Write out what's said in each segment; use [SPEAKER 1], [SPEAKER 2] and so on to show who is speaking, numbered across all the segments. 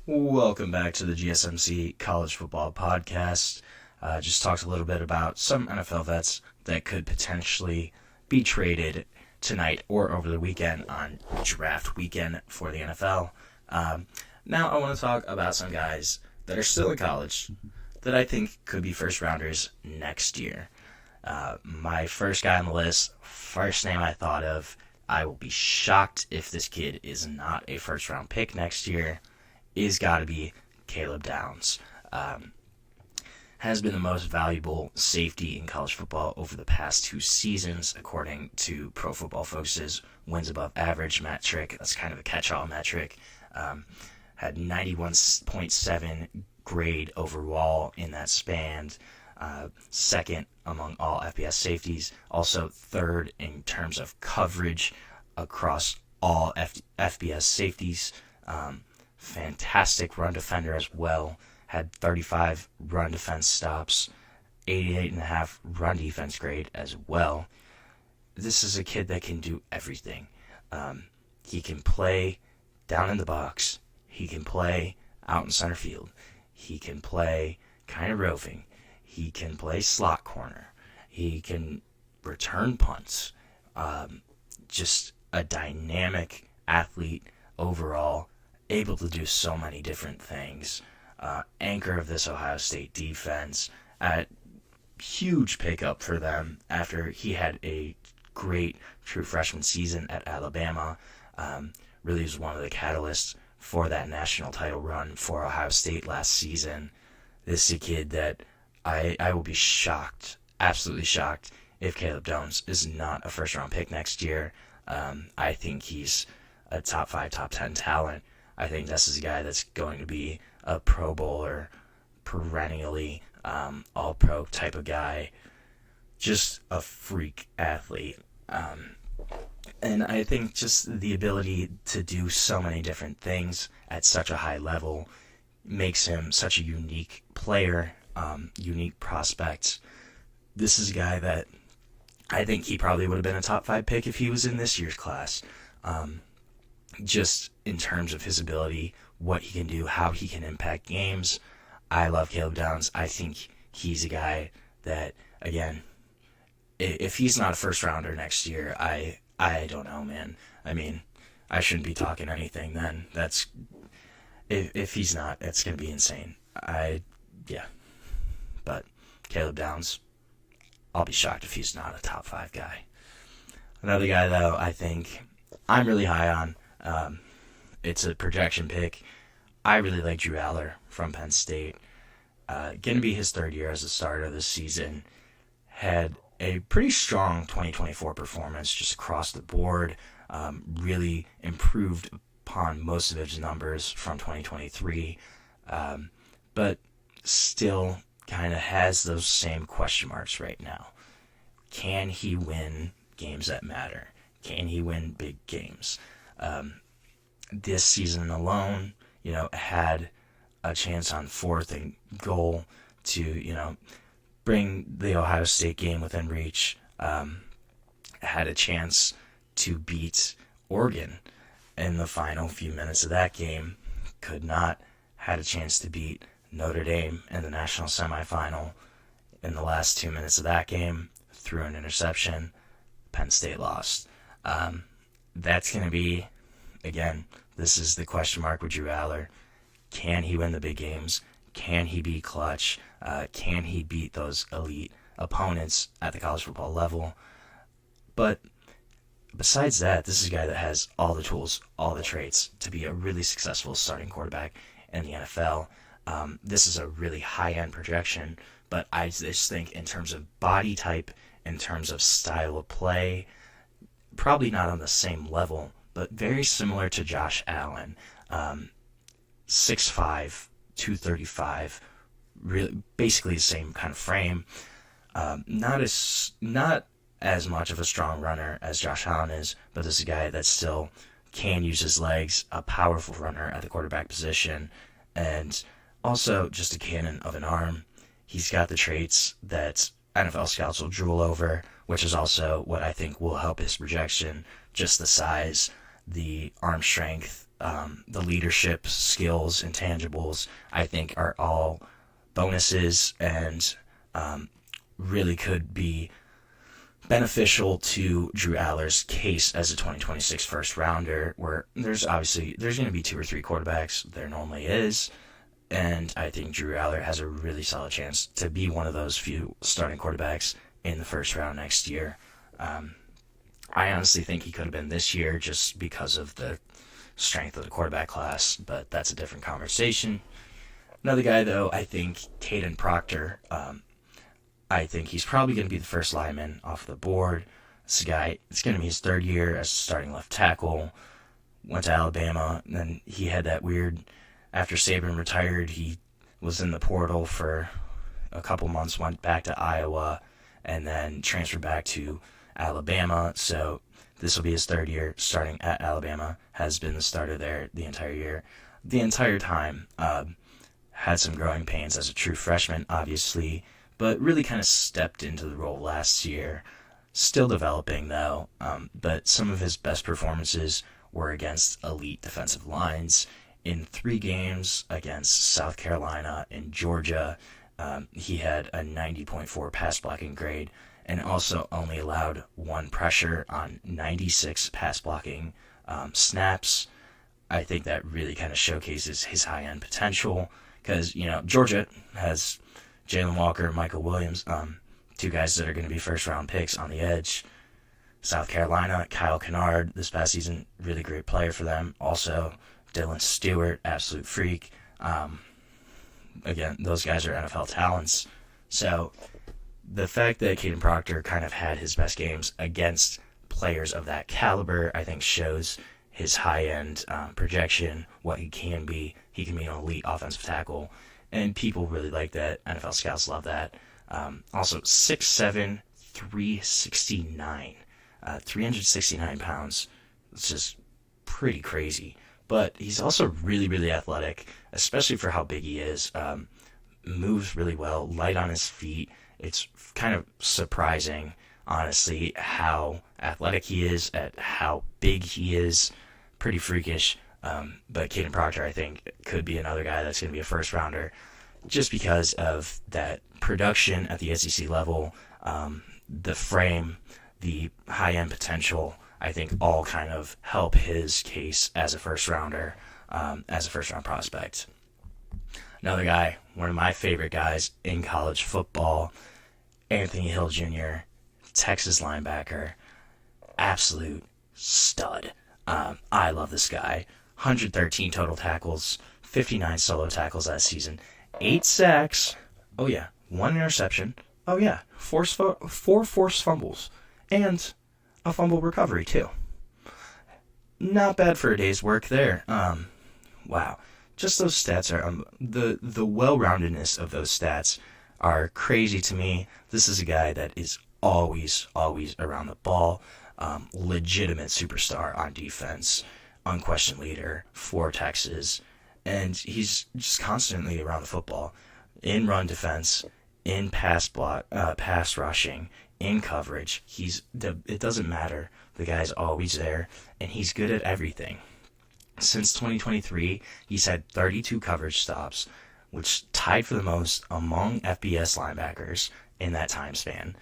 [SPEAKER 1] Welcome back to the GSMC College Football Podcast. Just talked a little bit about some NFL vets that could potentially be traded tonight or over the weekend on draft weekend for the NFL. Now I want to talk about some guys that are still in college that I think could be first rounders next year. My first guy on the list, first name I thought of, I will be shocked if this kid is not a first round pick next year, is got to be Caleb Downs. Has been the most valuable safety in college football over the past 2 seasons, according to Pro Football Focus's wins above average metric. That's kind of a catch-all metric. Had 91.7 grade overall in that span. Second among all FBS safeties. Also third in terms of coverage across all FBS safeties. Fantastic run defender as well. Had 35 run defense stops, 88.5 run defense grade as well. This is a kid that can do everything. He can play down in the box. He can play out in center field. He can play kind of roving. He can play slot corner. He can return punts. Just a dynamic athlete overall, able to do so many different things. Anchor of this Ohio State defense. Huge pickup for them after he had a great true freshman season at Alabama. Really was one of the catalysts for that national title run for Ohio State last season. This is a kid that I will be shocked, absolutely shocked, if Caleb Downs is not a first-round pick next year. I think he's a top 5, top 10 talent. I think this is a guy that's going to be a Pro Bowler, perennially all-pro type of guy. Just a freak athlete. And I think just the ability to do so many different things at such a high level makes him such a unique player, unique prospect. This is a guy that I think he probably would have been a top 5 pick if he was in this year's class. Just in terms of his ability, what he can do, how he can impact games. I love Caleb Downs. I think he's a guy that, again, if he's not a first rounder next year, I don't know, man. I mean, I shouldn't be talking anything then. That's if he's not, it's gonna be insane. But Caleb Downs, I'll be shocked if he's not a top 5 guy. Another guy though, I think I'm really high on. It's a projection pick. I really like Drew Allar from Penn State. Going to be his 3rd year as a starter this season. Had a pretty strong 2024 performance just across the board. Really improved upon most of his numbers from 2023. But still kind of has those same question marks right now. Can he win games that matter? Can he win big games? This season alone, had a chance on 4th and goal to, bring the Ohio State game within reach. Had a chance to beat Oregon in the final few minutes of that game. Could not. Had a chance to beat Notre Dame in the national semifinal. In the last 2 minutes of that game, threw an interception. Penn State lost. That's going to be, again, this is the question mark with Drew Allar. Can he win the big games? Can he be clutch? Can he beat those elite opponents at the college football level? But besides that, this is a guy that has all the tools, all the traits to be a really successful starting quarterback in the NFL. This is a really high-end projection, but I just think in terms of body type, in terms of style of play, probably not on the same level, but very similar to Josh Allen. 6'5", 235, really basically the same kind of frame. Not as much of a strong runner as Josh Allen is, but this is a guy that still can use his legs, a powerful runner at the quarterback position, and also just a cannon of an arm. He's got the traits that NFL scouts will drool over, which is also what I think will help his projection, just the size, the arm strength, the leadership skills, intangibles, I think are all bonuses and really could be beneficial to Drew Allar's case as a 2026 first rounder, where there's going to be 2 or 3 quarterbacks. There normally is. And I think Drew Allar has a really solid chance to be one of those few starting quarterbacks in the first round next year. I honestly think he could have been this year just because of the strength of the quarterback class, but that's a different conversation. Another guy, though, I think Kadyn Proctor. I think he's probably going to be the first lineman off the board. This guy, it's going to be his 3rd year as starting left tackle. Went to Alabama, and then he had that weird, after Saban retired, he was in the portal for a couple months, went back to Iowa, and then transferred back to Alabama. So this will be his 3rd year starting at Alabama. Has been the starter there the entire year. The entire time, had some growing pains as a true freshman, obviously, but really kind of stepped into the role last year. Still developing, though, but some of his best performances were against elite defensive lines. In 3 games against South Carolina and Georgia, he had a 90.4 pass blocking grade and also only allowed 1 pressure on 96 pass blocking snaps. I think that really kind of showcases his high-end potential because, Georgia has Jalen Walker, Michael Williams, 2 guys that are going to be first-round picks on the edge. South Carolina, Kyle Kennard this past season, really great player for them. Also, Dylan Stewart, absolute freak. Again, those guys are NFL talents. So the fact that Kadyn Proctor kind of had his best games against players of that caliber, I think shows his high-end projection, what he can be. He can be an elite offensive tackle, and people really like that. NFL scouts love that. Also, 6'7", 369. 369 pounds. It's just pretty crazy. But he's also really, really athletic, especially for how big he is. Moves really well, light on his feet. It's kind of surprising, honestly, how athletic he is, at how big he is. Pretty freakish. But Kadyn Proctor, I think, could be another guy that's going to be a first-rounder just because of that production at the SEC level, the frame, the high-end potential, I think all kind of help his case as a first-rounder, as a first-round prospect. Another guy, one of my favorite guys in college football, Anthony Hill Jr., Texas linebacker, absolute stud. I love this guy. 113 total tackles, 59 solo tackles that season, 8 sacks, 1 interception, 4 forced fumbles, and a fumble recovery, too. Not bad for a day's work there. Wow. Just those stats are... the well-roundedness of those stats are crazy to me. This is a guy that is always around the ball. Legitimate superstar on defense. Unquestioned leader for Texas. And he's just constantly around the football. In run defense, in pass rushing, in coverage. It doesn't matter. The guy's always there, and he's good at everything. Since 2023, he's had 32 coverage stops, which tied for the most among FBS linebackers in that time span.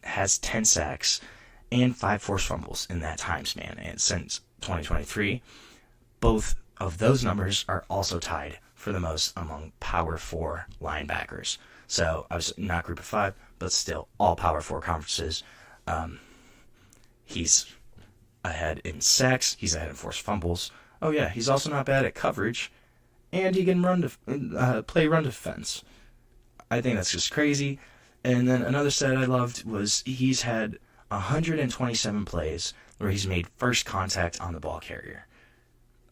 [SPEAKER 1] Has 10 sacks and 5 forced fumbles in that time span. And since 2023, both of those numbers are also tied for the most among Power 4 linebackers. So, I was not Group of 5, but still, all Power 4 conferences. He's ahead in sacks. He's ahead in forced fumbles. He's also not bad at coverage. And he can play run defense. I think that's just crazy. And then another stat I loved was he's had 127 plays where he's made first contact on the ball carrier.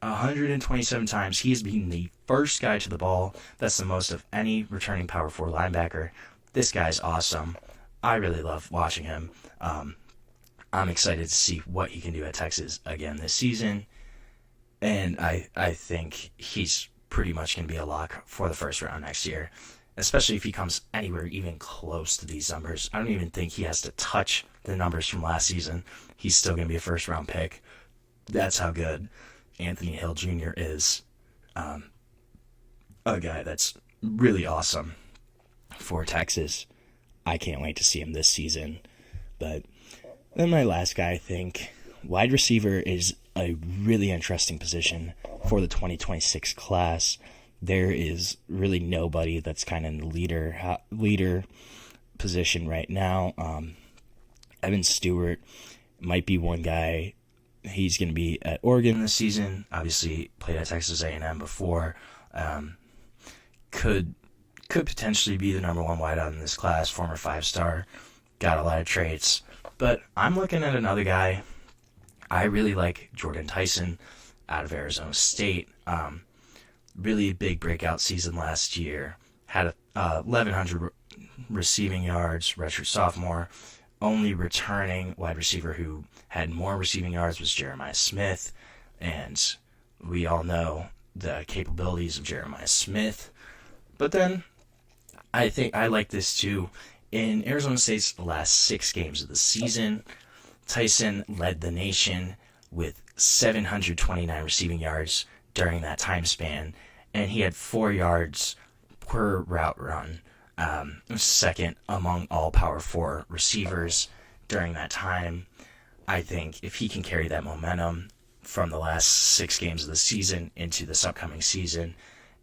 [SPEAKER 1] 127 times he's been the first guy to the ball. That's the most of any returning Power 4 linebacker. This guy's awesome. I really love watching him. I'm excited to see what he can do at Texas again this season. And I think he's pretty much going to be a lock for the first round next year, especially if he comes anywhere even close to these numbers. I don't even think he has to touch the numbers from last season. He's still going to be a first-round pick. That's how good Anthony Hill Jr. is a guy that's really awesome for Texas. I can't wait to see him this season. But then my last guy, I think, wide receiver is a really interesting position for the 2026 class. There is really nobody that's kind of in the leader position right now. Evan Stewart might be one guy. He's going to be at Oregon this season. Obviously, played at Texas A&M before. Could potentially be the number one wideout in this class. Former 5-star, got a lot of traits. But I'm looking at another guy. I really like Jordyn Tyson out of Arizona State. Really big breakout season last year. Had 1,100 receiving yards, redshirt sophomore. Only returning wide receiver who had more receiving yards was Jeremiah Smith. And we all know the capabilities of Jeremiah Smith. But then I think I like this too. In Arizona State's last 6 games of the season, Tyson led the nation with 729 receiving yards during that time span, and he had 4 yards per route run, second among all Power 4 receivers during that time. I think if he can carry that momentum from the last 6 games of the season into this upcoming season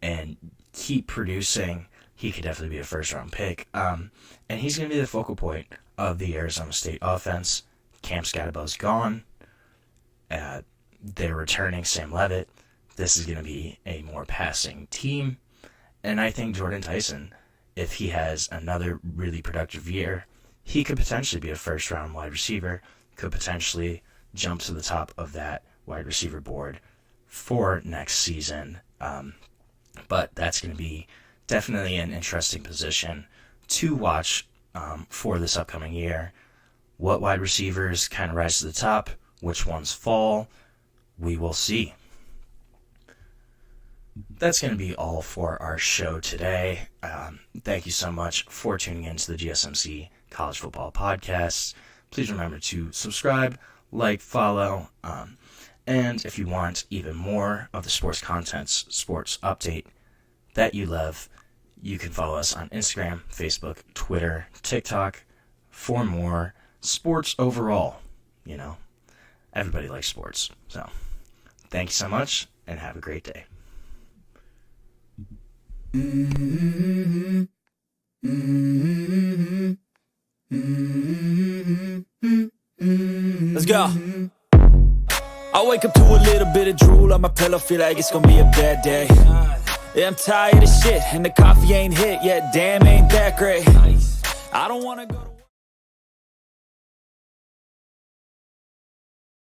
[SPEAKER 1] and keep producing, he could definitely be a first-round pick. And he's going to be the focal point of the Arizona State offense. Cam Scatterbo's gone. They're returning Sam Leavitt. This is going to be a more passing team. And I think Jordyn Tyson, if he has another really productive year, he could potentially be a first-round wide receiver, could potentially jump to the top of that wide receiver board for next season. But that's going to be definitely an interesting position to watch for this upcoming year. What wide receivers kind of rise to the top, which ones fall, we will see. That's going to be all for our show today. Thank you so much for tuning in to the GSMC College Football Podcast. Please remember to subscribe, like, follow, and if you want even more of the sports contents, sports update that you love, you can follow us on Instagram, Facebook, Twitter, TikTok for more sports overall. You know, everybody likes sports. So, thank you so much, and have a great day.
[SPEAKER 2] Let's go. I wake up to a little bit of drool on my pillow, feel like it's gonna be a bad day. Yeah, I'm tired of shit, and the coffee ain't hit yet, damn, ain't that great. I don't wanna go to